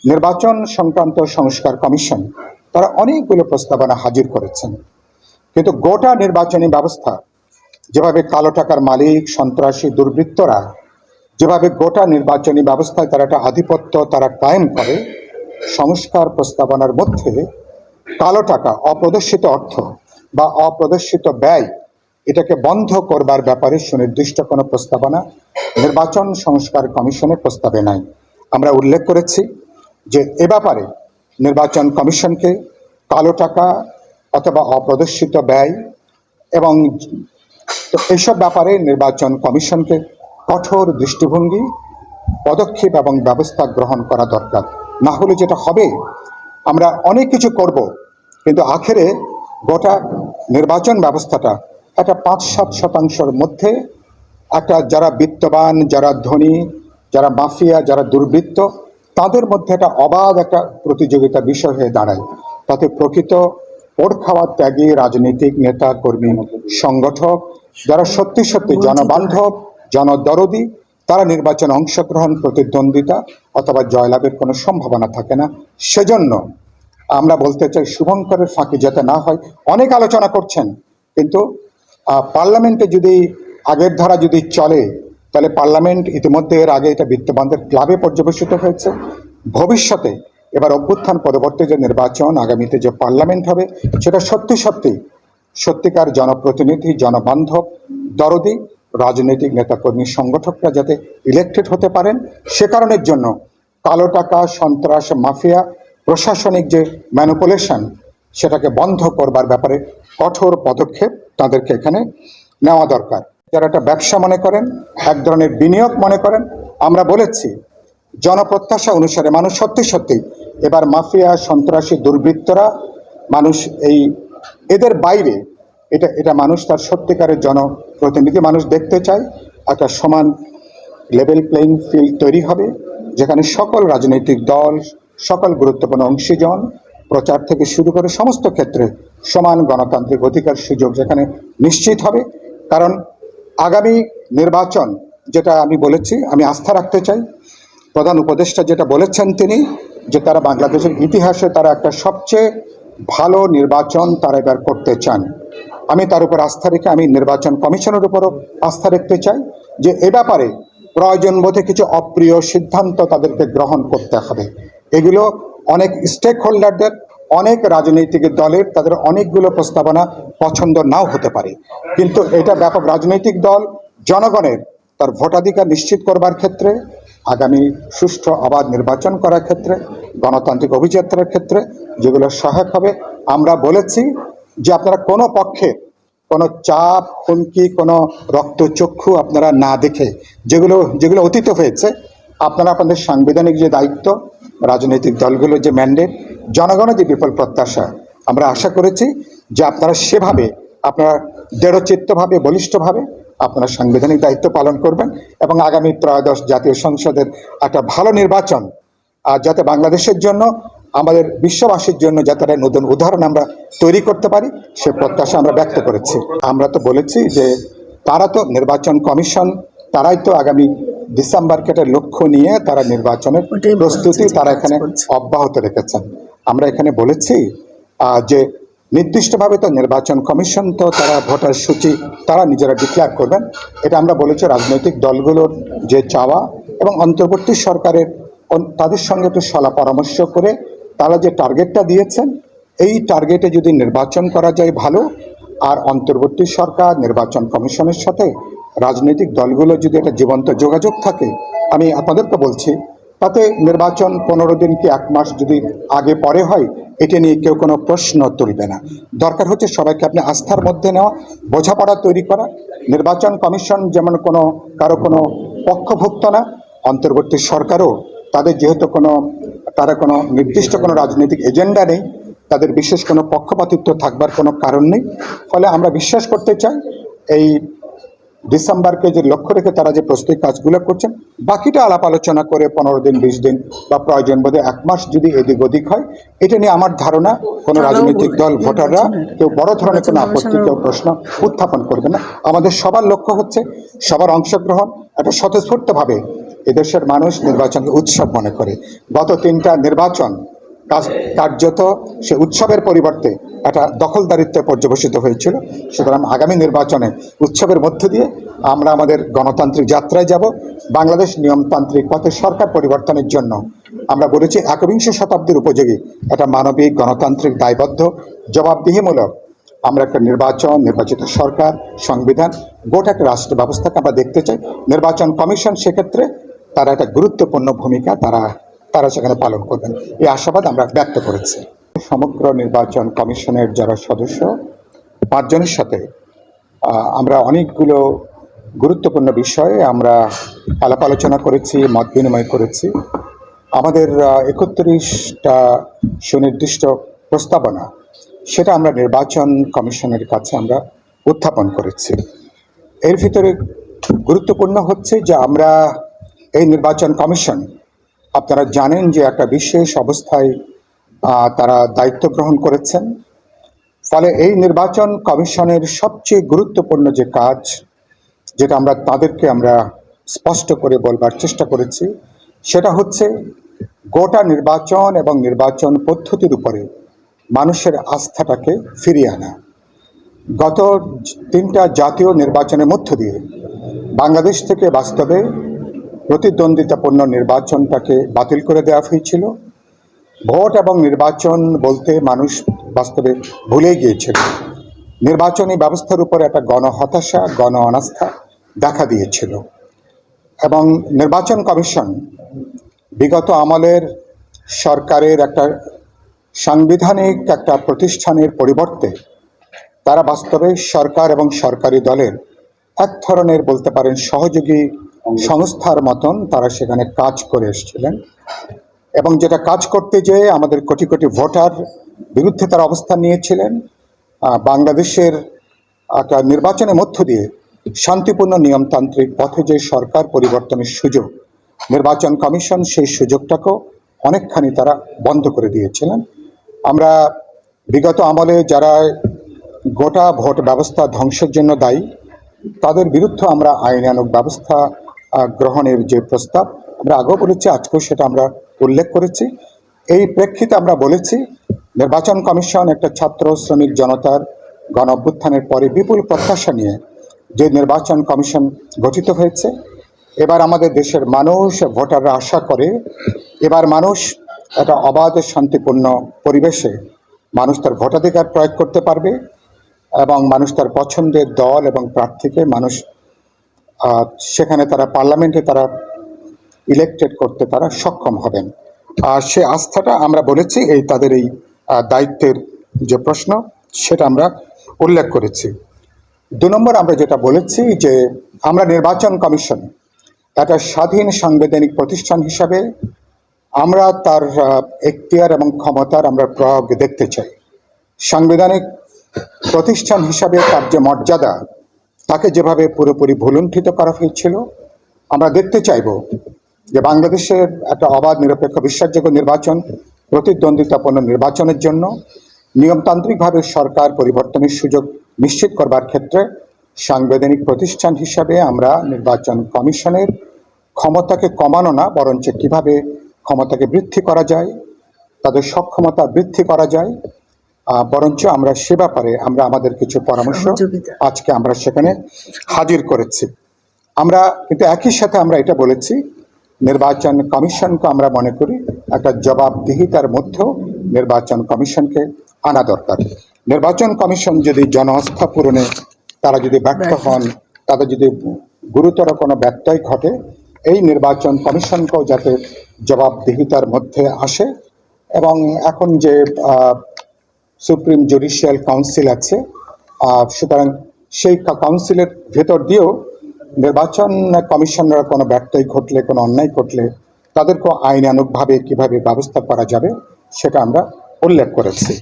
নির্বাচন সংক্রান্ত সংস্কার কমিশন তারা অনেকগুলো প্রস্তাবনা হাজির করেছেন, কিন্তু গোটা নির্বাচনী ব্যবস্থা যেভাবে কালো টাকার মালিক সন্ত্রাসী দুর্বৃত্তরা যেভাবে গোটা নির্বাচনী ব্যবস্থায় তারা একটা আধিপত্য তারা কায়েম করে, সংস্কার প্রস্তাবনার মধ্যে কালো টাকা, অপ্রদর্শিত অর্থ বা অপ্রদর্শিত ব্যয় এটাকে বন্ধ করবার ব্যাপারে সুনির্দিষ্ট কোনো প্রস্তাবনা নির্বাচন সংস্কার কমিশনের প্রস্তাবে নাই। আমরা উল্লেখ করেছি যে এ ব্যাপারে নির্বাচন কমিশনকে কালো টাকা অথবা অপ্রদর্শিত ব্যয় এবং এইসব ব্যাপারে নির্বাচন কমিশনকে কঠোর দৃষ্টিভঙ্গি, পদক্ষেপ এবং ব্যবস্থা গ্রহণ করা দরকার। না হলে যেটা হবে, আমরা অনেক কিছু করব, কিন্তু আখেরে গোটা নির্বাচন ব্যবস্থাটা একটা ৫-৭% মধ্যে একটা যারা বিত্তবান, যারা ধনী, যারা মাফিয়া, যারা দুর্বৃত্ত, তাদের মধ্যে একটা অবাধ একটা প্রতিযোগিতা বিষয় হয়ে দাঁড়ায়। তাতে প্রকৃত ওট খাওয়া ত্যাগী রাজনৈতিক নেতা কর্মী সংগঠক যারা সত্যি সত্যি জনবান্ধব, জনদরদি, তারা নির্বাচনে অংশগ্রহণ, প্রতিদ্বন্দ্বিতা অথবা জয়লাভের কোনো সম্ভাবনা থাকে না। সেজন্য আমরা বলতে চাই শুভঙ্করের ফাঁকি যাতে না হয়। অনেক আলোচনা করছেন, কিন্তু পার্লামেন্টে যদি আগের ধারা যদি চলে, তাহলে পার্লামেন্ট ইতিমধ্যে এর আগে এটা বিত্তবানদের ক্লাবে পর্যবেসিত হয়েছে। ভবিষ্যতে এবার অভ্যুত্থান পরবর্তী যে নির্বাচন, আগামীতে যে পার্লামেন্ট হবে, সেটা সত্যিকার জনপ্রতিনিধি, জনবান্ধব, দরদি রাজনৈতিক নেতাকর্মী সংগঠকরা যাতে ইলেক্টেড হতে পারেন, সে কারণের জন্য কালো টাকা, সন্ত্রাস, মাফিয়া, প্রশাসনিক যে ম্যানিপুলেশন, সেটাকে বন্ধ করবার ব্যাপারে কঠোর পদক্ষেপ তাদেরকে এখানে নেওয়া দরকার। যারা একটা ব্যবসা মনে করেন, এক ধরনের বিনিয়োগ মনে করেন, আমরা বলেছি জনপ্রত্যাশা অনুসারে মানুষ সত্যি এবার মাফিয়া, সন্ত্রাসী, দুর্বৃত্তরা মানুষ এদের বাইরে এটা মানুষ তার সত্যিকারের জনপ্রতিনিধি মানুষ দেখতে চায়। একটা সমান লেভেল প্লেইং ফিল্ড তৈরি হবে, যেখানে সকল রাজনৈতিক দল, সকল গুরুত্বপূর্ণ অংশীজন, প্রচার থেকে শুরু করে সমস্ত ক্ষেত্রে সমান গণতান্ত্রিক অধিকার সুযোগ যেখানে নিশ্চিত হবে। কারণ আগামী নির্বাচন, যেটা আমি বলেছি, আমি আস্থা রাখতে চাই, প্রধান উপদেষ্টা যেটা বলেছেন তিনি, যে তারা বাংলাদেশের ইতিহাসে তারা একটা সবচেয়ে ভালো নির্বাচন তারা এবার করতে চান। আমি তার উপর আস্থা রেখে আমি নির্বাচন কমিশনের উপরও আস্থা রাখতে চাই যে এ ব্যাপারে প্রয়োজন বোধে কিছু অপ্রিয় সিদ্ধান্ত তাদেরকে গ্রহণ করতে হবে। এগুলো অনেক স্টেক হোল্ডারদের, অনেক রাজনৈতিক দলের তাদের অনেকগুলো প্রস্তাবনা পছন্দ নাও হতে পারে, কিন্তু এটা ব্যাপক রাজনৈতিক দল জনগণের তার ভোটাধিকার নিশ্চিত করবার ক্ষেত্রে, আগামী সুষ্ঠু অবাধ নির্বাচন করার ক্ষেত্রে, গণতান্ত্রিক অভিযাত্রার ক্ষেত্রে যেগুলো সহায়ক হবে। আমরা বলেছি যে আপনারা কোনো পক্ষে কোনো চাপ, হুমকি, কোনো রক্তচক্ষু আপনারা না দেখে, যেগুলো অতীত হয়েছে, আপনারা আপনাদের সাংবিধানিক যে দায়িত্ব, রাজনৈতিক দলগুলোর যে ম্যান্ডেট, জনগণের যে বিপুল প্রত্যাশা, আমরা আশা করেছি যে আপনারা সেভাবে আপনারা দৃঢ়চিত্তভাবে, বলিষ্ঠভাবে আপনারা সাংবিধানিক দায়িত্ব পালন করবেন এবং আগামী ত্রয়োদশ জাতীয় সংসদের একটা ভালো নির্বাচন যাতে বাংলাদেশের জন্য, আমাদের বিশ্ববাসীর জন্য যাতে একটা নতুন উদাহরণ আমরা তৈরি করতে পারি, সে প্রত্যাশা আমরা ব্যক্ত করেছি। আমরা তো বলেছি যে তারা তো নির্বাচন কমিশন, তারাই তো আগামী ডিসেম্বরকে একটা লক্ষ্য নিয়ে তারা নির্বাচনের প্রস্তুতি তারা এখানে অব্যাহত রেখেছেন। আমরা এখানে বলেছি যে নির্দিষ্টভাবে তো নির্বাচন কমিশন তো তারা ভোটার সূচি তারা নিজেরা ডিক্লেয়ার করবেন, এটা আমরা বলেছি। রাজনৈতিক দলগুলোর যে চাওয়া এবং অন্তর্বর্তী সরকারের তাদের সঙ্গে একটু সলা পরামর্শ করে তারা যে টার্গেটটা দিয়েছেন, এই টার্গেটে যদি নির্বাচন করা যায় ভালো, আর অন্তর্বর্তী সরকার নির্বাচন কমিশনের সাথে রাজনৈতিক দলগুলো যদি একটা জীবন্ত যোগাযোগ থাকে, আমি আপনাদেরকে বলছি তাতে নির্বাচন 15 দিন কি 1 মাস যদি আগে পরে হয়, এটা নিয়ে কেউ কোনো প্রশ্ন তুলবে না। দরকার হচ্ছে সবাইকে আপনি আস্থার মধ্যে নেওয়া, বোঝাপড়া তৈরি করা। নির্বাচন কমিশন যেমন কারো কোনো পক্ষভুক্ত না, অন্তর্বর্তী সরকারও তাদের যেহেতু তারা কোনো নির্দিষ্ট কোনো রাজনৈতিক এজেন্ডা নেই, তাদের বিশেষ কোনো পক্ষপাতিত্ব থাকবার কোনো কারণ নেই। ফলে আমরা বিশ্বাস করতে চাই এই ডিসেম্বরকে যে লক্ষ্য রেখে তারা যে প্রস্তুতি কাজগুলো করছেন, বাকিটা আলাপ আলোচনা করে 15 দিন 20 দিন বা প্রয়োজন বোধে 1 মাস যদি এদিক ওদিক হয়, এটা নিয়ে আমার ধারণা কোনো রাজনৈতিক দল, ভোটাররা কেউ বড় ধরনের কোনো আপত্তি, কেউ প্রশ্ন উত্থাপন করবে না। আমাদের সবার লক্ষ্য হচ্ছে সবার অংশগ্রহণ, একটা স্বতঃস্ফূর্তভাবে এদেশের মানুষ নির্বাচনকে উৎসব মনে করে। গত 3টা নির্বাচন কার্যত সে উৎসবের পরিবর্তে একটা দখলদারিত্বে পর্যবেসিত হয়েছিল। সুতরাং আগামী নির্বাচনে উৎসবের মধ্য দিয়ে আমরা আমাদের গণতান্ত্রিক যাত্রায় যাব। বাংলাদেশ নিয়মতান্ত্রিক পথে সরকার পরিবর্তনের জন্য আমরা বলেছি একবিংশ শতাব্দীর উপযোগী একটা মানবিক গণতান্ত্রিক দায়বদ্ধ জবাবদিহিমূলক আমরা একটা নির্বাচিত সরকার, সংবিধান, গোটা একটা রাষ্ট্র ব্যবস্থাকে আমরা দেখতে চাই। নির্বাচন কমিশন সেক্ষেত্রে তারা একটা গুরুত্বপূর্ণ ভূমিকা তারা সেখানে পালন করবেন, এই আশাবাদ আমরা ব্যক্ত করেছি। সমগ্র নির্বাচন কমিশনের যারা সদস্য 5 জনের সাথে আমরা অনেকগুলো গুরুত্বপূর্ণ বিষয়ে আমরা আলাপ আলোচনা করেছি, মত বিনিময় করেছি। আমাদের 31টা সুনির্দিষ্ট প্রস্তাবনা সেটা আমরা নির্বাচন কমিশনের কাছে আমরা উত্থাপন করেছি। এর ভিতরে গুরুত্বপূর্ণ হচ্ছে যে আমরা এই নির্বাচন কমিশন, আপনারা জানেন যে একটা বিশেষ অবস্থায় তারা দায়িত্ব গ্রহণ করেছেন। ফলে এই নির্বাচন কমিশনের সবচেয়ে গুরুত্বপূর্ণ যে কাজ, যেটা তাদেরকে আমরা স্পষ্ট করে বলবার চেষ্টা করেছি, সেটা হচ্ছে গোটা নির্বাচন এবং নির্বাচন পদ্ধতির উপরে মানুষের আস্থাটাকে ফিরিয়ে আনা। গত 3টা জাতীয় নির্বাচনের মধ্য দিয়ে বাংলাদেশ থেকে বাস্তবে প্রতিদ্বন্দ্বিতাপূর্ণ নির্বাচনটাকে বাতিল করে দেওয়া হয়েছিল। ভোট এবং নির্বাচন বলতে মানুষ বাস্তবে ভুলে গিয়েছিল। নির্বাচনী ব্যবস্থার উপর একটা গণহতাশা, গণ অনাস্থা দেখা দিয়েছিল এবং নির্বাচন কমিশন বিগত আমলের সরকারের একটা সাংবিধানিক একটা প্রতিষ্ঠানের পরিবর্তে তারা বাস্তবে সরকার এবং সরকারি দলের এক ধরনের বলতে পারেন সহযোগী সংস্থার মতন তারা সেখানে কাজ করে এসেছিলেন এবং যেটা কাজ করতে যেয়ে আমাদের কোটি কোটি ভোটার বিরুদ্ধে তারা অবস্থান নিয়েছিলেন। বাংলাদেশের একটা নির্বাচনের মধ্য দিয়ে শান্তিপূর্ণ নিয়মতান্ত্রিক পথে যে সরকার পরিবর্তনের সুযোগ, নির্বাচন কমিশন সেই সুযোগটাকেও অনেকখানি তারা বন্ধ করে দিয়েছিলেন। আমরা বিগত আমলে যারা গোটা ভোট ব্যবস্থা ধ্বংসের জন্য দায়ী, তাদের বিরুদ্ধে আমরা আইনানুগ ব্যবস্থা গ্রহণের যে প্রস্তাব আমরা আগেও বলেছি, আজকেও সেটা আমরা উল্লেখ করেছি। এই প্রেক্ষিতে আমরা বলেছি নির্বাচন কমিশন একটা ছাত্র শ্রমিক জনতার গণ অভ্যুত্থানের পরে বিপুল প্রত্যাশা নিয়ে যে নির্বাচন কমিশন গঠিত হয়েছে, এবার আমাদের দেশের মানুষ ভোটাররা আশা করে এবার মানুষ একটা অবাধ শান্তিপূর্ণ পরিবেশে মানুষ তার ভোটাধিকার প্রয়োগ করতে পারবে এবং মানুষ তার পছন্দের দল এবং প্রার্থীকে মানুষ সেখানে তারা পার্লামেন্টে তারা ইলেক্টেড করতে তারা সক্ষম হবেন। আর সে আস্থাটা আমরা বলেছি এই তাদের এই দায়িত্বের যে প্রশ্ন সেটা আমরা উল্লেখ করেছি। 2 নম্বর আমরা যেটা বলেছি যে আমরা নির্বাচন কমিশন একটা স্বাধীন সাংবিধানিক প্রতিষ্ঠান হিসাবে আমরা তার এখতিয়ার এবং ক্ষমতার আমরা প্রয়োগ দেখতে চাই। সাংবিধানিক প্রতিষ্ঠান হিসাবে তার যে মর্যাদা তাকে যেভাবে পুরোপুরি ভুলুণ্ঠিত করা হয়েছিল, আমরা দেখতে চাইব যে বাংলাদেশের একটা অবাধ নিরপেক্ষ বিশ্বাসযোগ্য নির্বাচন, প্রতিদ্বন্দ্বিতাপূর্ণ নির্বাচনের জন্য নিয়মতান্ত্রিকভাবে সরকার পরিবর্তনের সুযোগ নিশ্চিত করবার ক্ষেত্রে সাংবিধানিক প্রতিষ্ঠান হিসাবে আমরা নির্বাচন কমিশনের ক্ষমতাকে কমানো না, বরঞ্চ কিভাবে ক্ষমতাকে বৃদ্ধি করা যায়, তাদের সক্ষমতা বৃদ্ধি করা যায়, বরঞ্চ আমরা সে ব্যাপারে আমরা আমাদের কিছু পরামর্শ আজকে আমরা সেখানে হাজির করেছি। আমরা কিন্তু একই সাথে আমরা এটা বলেছি নির্বাচন কমিশনকে আমরা মনে করি একটা জবাবদিহিতার মধ্যেও নির্বাচন কমিশনকে আনা দরকার। নির্বাচন কমিশন যদি জনআস্থা পূরণে তারা যদি ব্যর্থ হন, তাদের যদি গুরুতর কোনো ব্যত্যয় ঘটে, এই নির্বাচন কমিশনকেও যাতে জবাবদিহিতার মধ্যে আসে এবং এখন যে সুপ্রিম জুডিশিয়াল কাউন্সিল আছে, সুতরাং সেই কাউন্সিলের ভেতর দিয়েও নির্বাচন কমিশনরা কোনো ব্যত্যয় ঘটলে, কোনো অন্যায় ঘটলে তাদেরকেও আইনানুগভাবে কিভাবে ব্যবস্থা করা যাবে সেটা আমরা উল্লেখ করেছি।